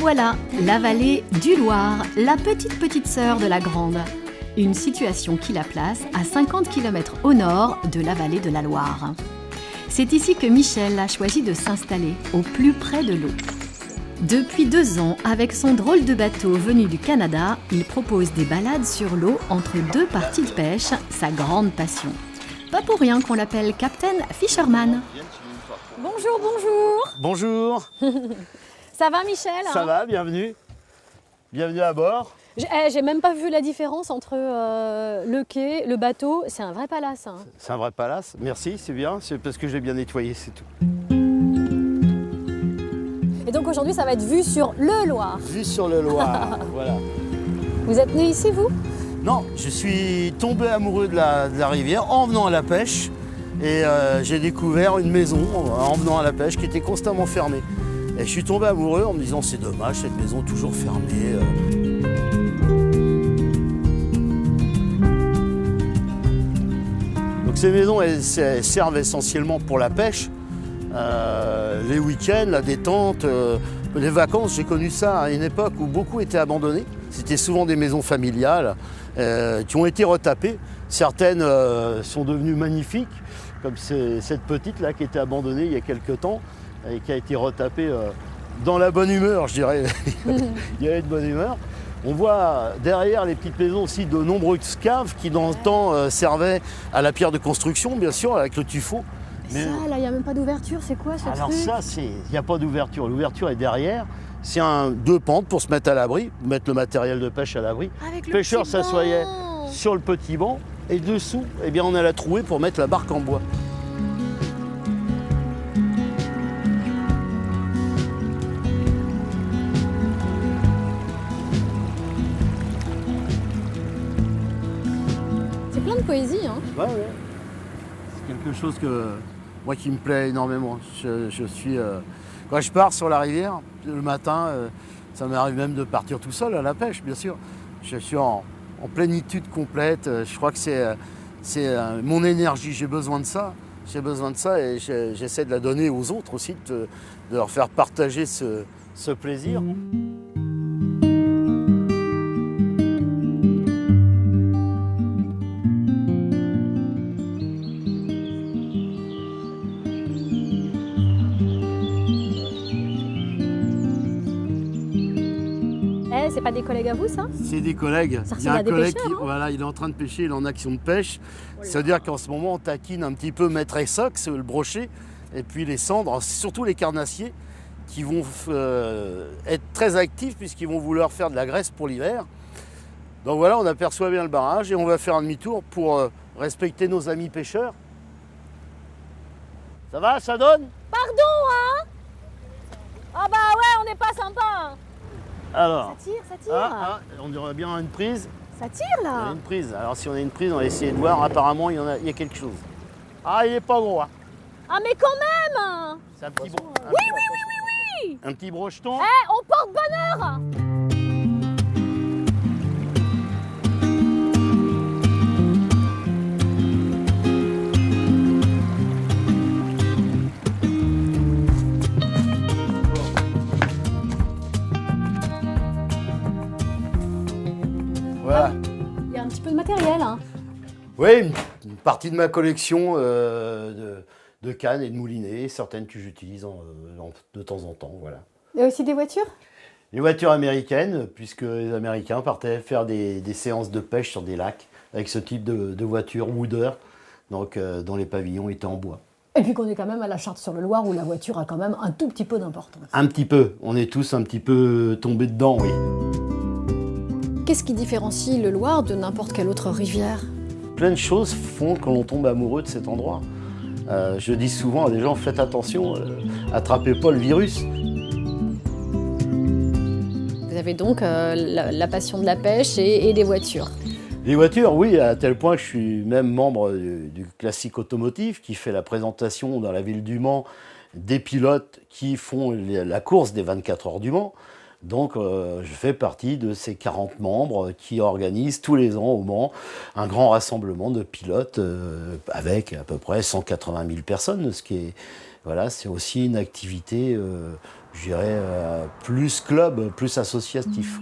voilà, la vallée du Loir, la petite sœur de la Grande. Une situation qui la place à 50 km au nord de la vallée de la Loire. C'est ici que Michel a choisi de s'installer, au plus près de l'eau. Depuis 2 ans, avec son drôle de bateau venu du Canada, il propose des balades sur l'eau entre 2 parties de pêche, sa grande passion. Pas pour rien qu'on l'appelle Captain Fisherman. Bonjour, bonjour. Bonjour. Ça va Michel? Ça va, bienvenue. Bienvenue à bord. J'ai même pas vu la différence entre le quai, le bateau. C'est un vrai palace. Hein. C'est un vrai palace. Merci, c'est bien. C'est parce que je l'ai bien nettoyé, c'est tout. Et donc aujourd'hui, ça va être vue sur le Loir. Vue sur le Loir, voilà. Vous êtes né ici, vous? Non, je suis tombé amoureux de la rivière en venant à la pêche. Et j'ai découvert une maison en venant à la pêche qui était constamment fermée. Et je suis tombé amoureux en me disant c'est dommage, cette maison toujours fermée. Donc ces maisons, elles servent essentiellement pour la pêche, les week-ends, la détente, les vacances. J'ai connu ça à une époque où beaucoup étaient abandonnés. C'était souvent des maisons familiales qui ont été retapées. Certaines sont devenues magnifiques, comme cette petite là qui était abandonnée il y a quelques temps et qui a été retapée dans la bonne humeur, je dirais. Il y avait de bonne humeur. On voit derrière les petites maisons aussi de nombreuses caves qui dans le temps servaient à la pierre de construction, bien sûr, avec le tuffeau. Mais ça, là, il n'y a même pas d'ouverture, c'est quoi ce truc? Alors ça, il n'y a pas d'ouverture. L'ouverture est derrière. C'est 2 pentes pour se mettre à l'abri, mettre le matériel de pêche à l'abri. Le pêcheur s'assoyait sur le petit banc et dessous, eh bien, on a la trouée pour mettre la barque en bois. C'est plein de poésie, hein? Ouais. C'est quelque chose moi qui me plaît énormément. Je suis quand je pars sur la rivière le matin, ça m'arrive même de partir tout seul à la pêche, bien sûr. Je suis en plénitude complète. Je crois que c'est mon énergie. J'ai besoin de ça. J'ai besoin de ça et j'essaie de la donner aux autres aussi, de leur faire partager ce plaisir. C'est pas des collègues à vous, ça? C'est des collègues. Ça Il y a un collègue pêcheurs, qui voilà, il est en train de pêcher, il est en action de pêche. C'est-à-dire qu'en ce moment, on taquine un petit peu Maître Essox, le brochet, et puis les cendres, surtout les carnassiers, qui vont être très actifs puisqu'ils vont vouloir faire de la graisse pour l'hiver. Donc voilà, on aperçoit bien le barrage et on va faire un demi-tour pour respecter nos amis pêcheurs. Ça va, ça donne? Pardon, hein? Ah bah ouais, on n'est pas sympa, hein. Alors, ça tire. on dirait bien une prise. Ça tire Il y là. a une prise. Alors si on a une prise, on va essayer de voir. Apparemment, il y a quelque chose. Ah, il est pas gros. Hein. Ah mais quand même. C'est un petit Oui. un petit brocheton. On porte bonheur. Voilà. Il y a un petit peu de matériel, hein. Oui, une partie de ma collection de cannes et de moulinets, certaines que j'utilise de temps en temps. Voilà. Il y a aussi des voitures? Les voitures américaines, puisque les Américains partaient faire des séances de pêche sur des lacs avec ce type de voiture Wooder, donc dont les pavillons étaient en bois. Et puis qu'on est quand même à la Charte-sur-le-Loir où la voiture a quand même un tout petit peu d'importance. Un petit peu, on est tous un petit peu tombés dedans, oui. Qu'est-ce qui différencie le Loir de n'importe quelle autre rivière? Plein de choses font que l'on tombe amoureux de cet endroit. Je dis souvent à des gens, faites attention, attrapez pas le virus. Vous avez donc la passion de la pêche et des voitures. Les voitures, oui, à tel point que je suis même membre du Classique Automotive qui fait la présentation dans la ville du Mans des pilotes qui font la course des 24 heures du Mans. Donc je fais partie de ces 40 membres qui organisent tous les ans au Mans un grand rassemblement de pilotes avec à peu près 180 000 personnes, ce qui est Voilà, c'est aussi une activité, je dirais, plus club, plus associatif.